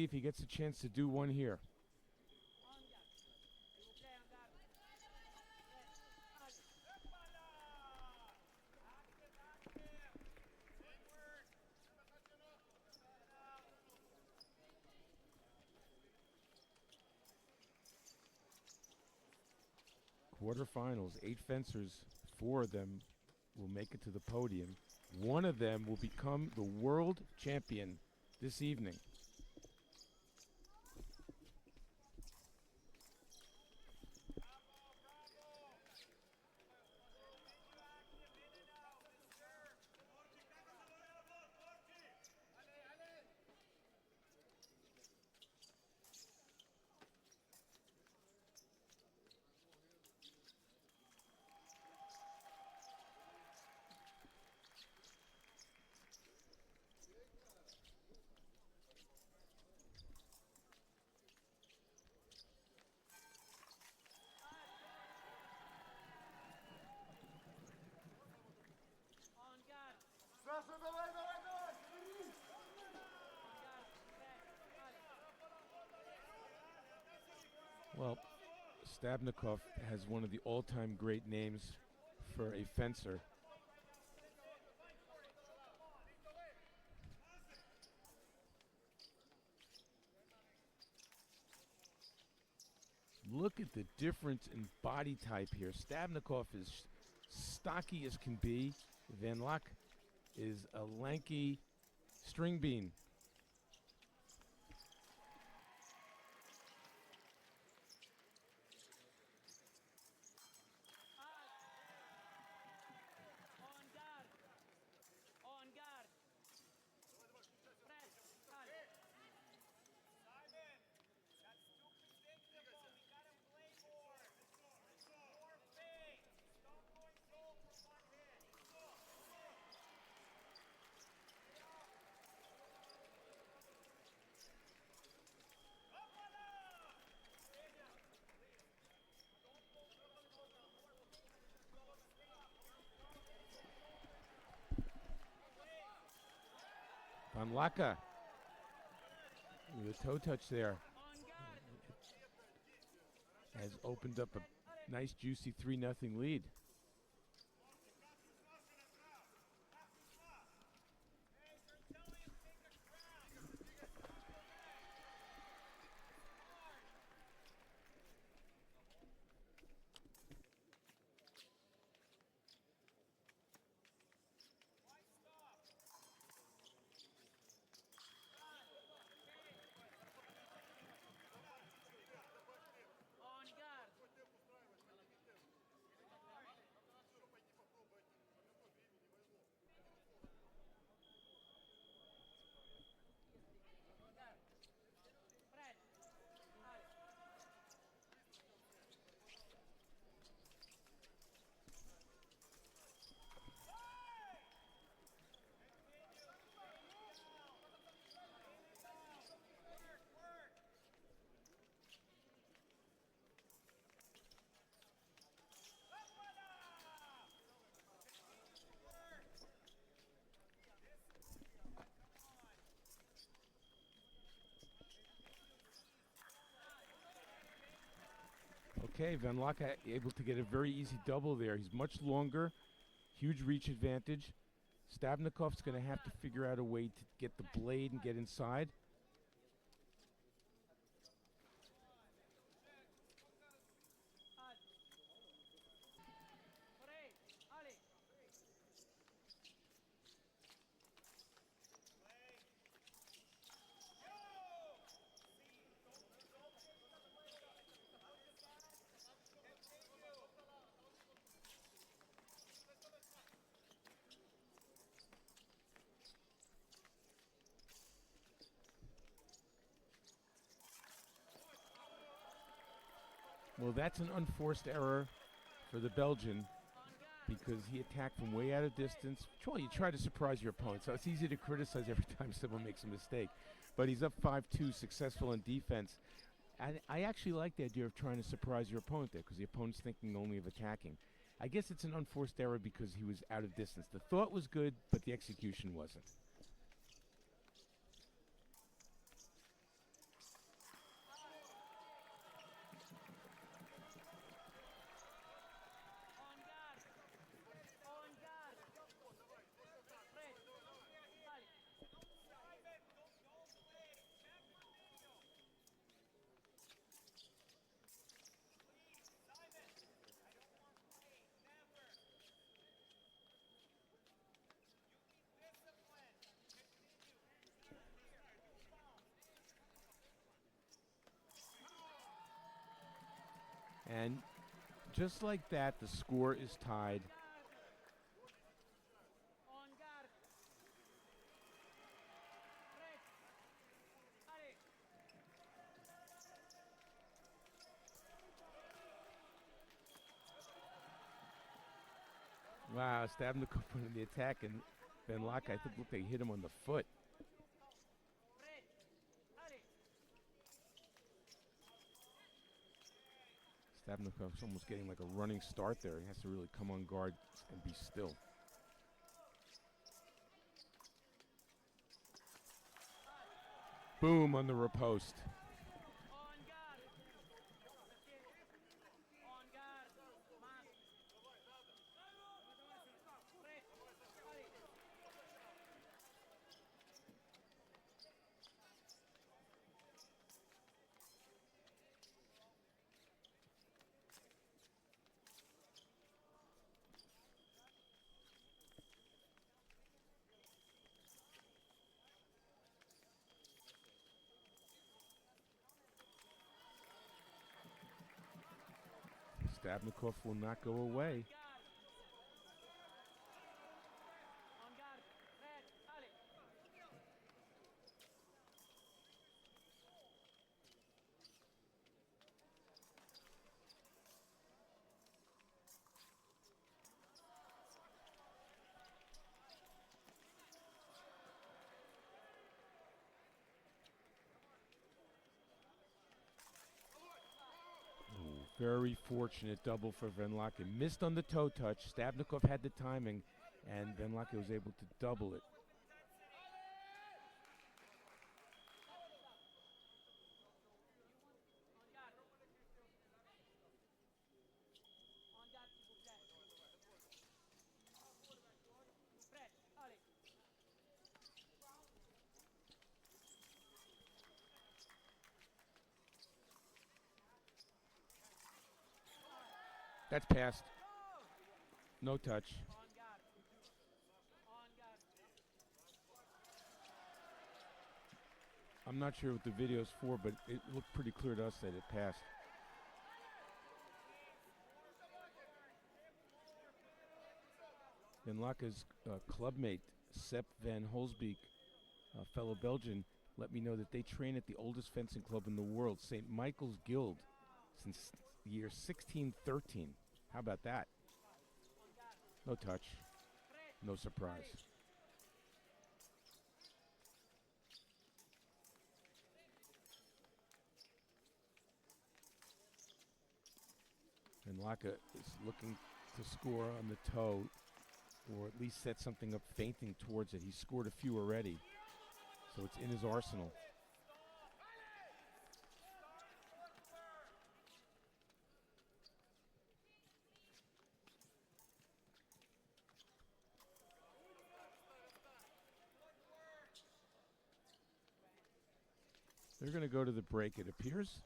if he gets a chance to do one here. Quarterfinals, 8 fencers, 4 of them will make it to the podium. One of them will become the world champion this evening. Well, Stabnikov has one of the all-time great names for a fencer. Look at the difference in body type here. Stabnikov is stocky as can be. Van Laak is a lanky string bean. Van Laak with a toe touch there has opened up a nice juicy 3-0 lead. Okay, Van Laak able to get a very easy double there. He's much longer, huge reach advantage. Stabnikov's going to have to figure out a way to get the blade and get inside. Well, that's an unforced error for the Belgian because he attacked from way out of distance. Well, you try to surprise your opponent, so it's easy to criticize every time someone makes a mistake. But he's up 5-2, successful in defense. And I actually like the idea of trying to surprise your opponent there because the opponent's thinking only of attacking. I guess it's an unforced error because he was out of distance. The thought was good, but the execution wasn't. just like that, the score is tied. Wow, Stabnikov went in the attack, and LAECKE, I think, looked like he hit him on the foot. Stabnikov's almost getting like a running start there. He has to really come on guard and be still. Boom on the riposte. Stabnikov will not go away. Very fortunate double for LAECKE. Missed on the toe touch. Stabnikov had the timing, and LAECKE was able to double it. That's passed. No touch. I'm not sure what the video's for, but it looked pretty clear to us that it passed. LAECKE's clubmate, Sepp van Holsbeek, fellow Belgian, let me know that they train at the oldest fencing club in the world, St. Michael's Guild, since the year 1613. How about that? No touch. No surprise. And LAECKE is looking to score on the toe, or at least set something up feinting towards it. He's scored a few already, so it's in his arsenal. They're going to go to the break, it appears.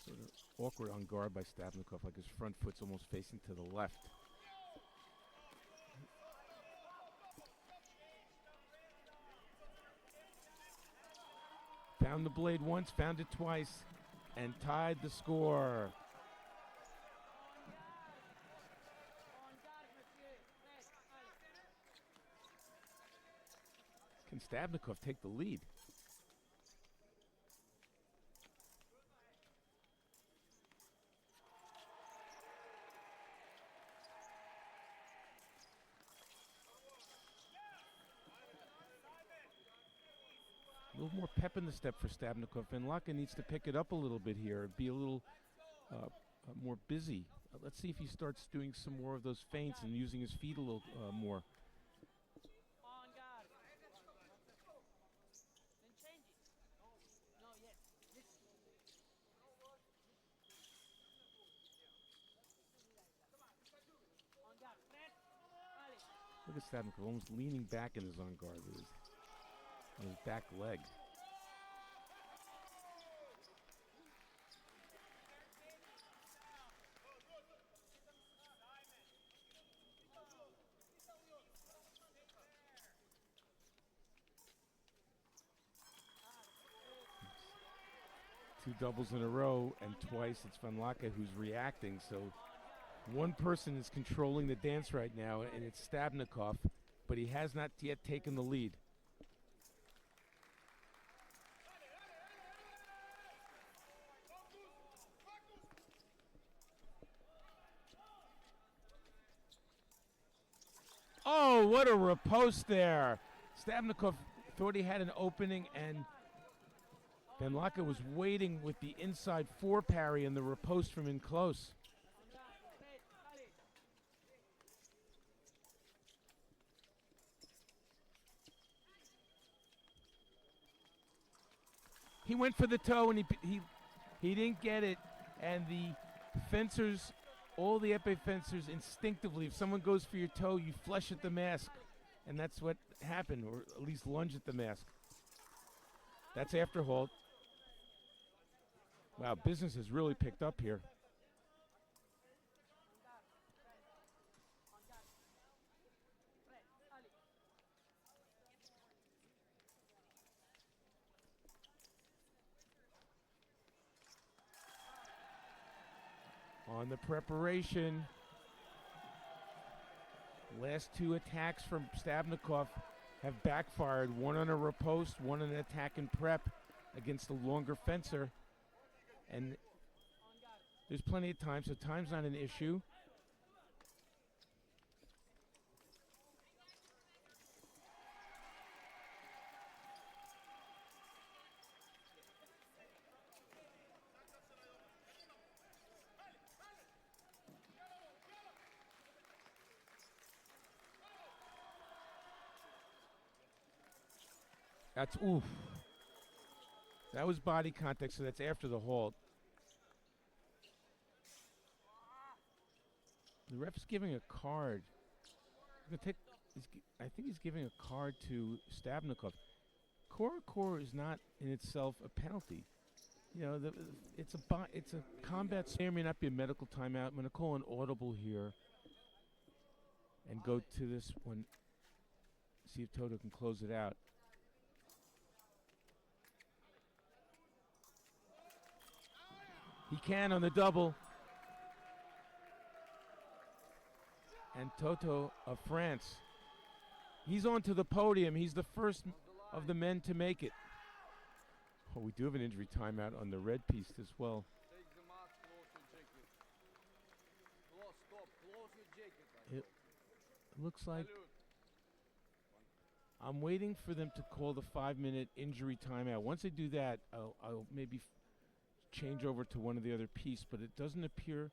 Sort of awkward on guard by Stabnikov, like his front foot's almost facing to the left. Found the blade once, found it twice, and tied the score. Can Stabnikov take the lead? A little more pep in the step for Stabnikov, and LAECKE needs to pick it up a little bit here, be a little more busy. Let's see if he starts doing some more of those feints and using his feet a little more. Look at Stabnikov almost leaning back in his on guard with his back leg. 2 doubles in a row, and twice it's Van Lakke who's reacting. So one person is controlling the dance right now, and it's Stabnikov, but he has not yet taken the lead. Oh, what a riposte there. Stabnikov thought he had an opening, and Van Lakke was waiting with the inside 4 parry and the riposte from in close. He went for the toe, and he didn't get it, and the fencers, all the épée fencers, instinctively, if someone goes for your toe, you flush at the mask, and that's what happened, or at least lunge at the mask. That's after halt. Wow, business has really picked up here. On the preparation, last 2 attacks from Stabnikov have backfired. One on a riposte, one on an attack and prep against the longer fencer. And there's plenty of time, so time's not an issue. That's, oof. That was body contact, so that's after the halt. The ref's giving a card. I think he's giving a card to Stabnikov. Core is not in itself a penalty. You know, it's a combat. May or may not be a medical timeout. I'm going to call an audible here and go to this one. See if Toto can close it out. He can on the double. And Toto of France, he's on to the podium. He's the first of the men to make it. Oh, we do have an injury timeout on the red piece as well. It looks like I'm waiting for them to call the 5-minute injury timeout. Once they do that, I'll maybe change over to one of the other piece, but it doesn't appear.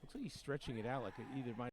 Looks like he's stretching it out like it either might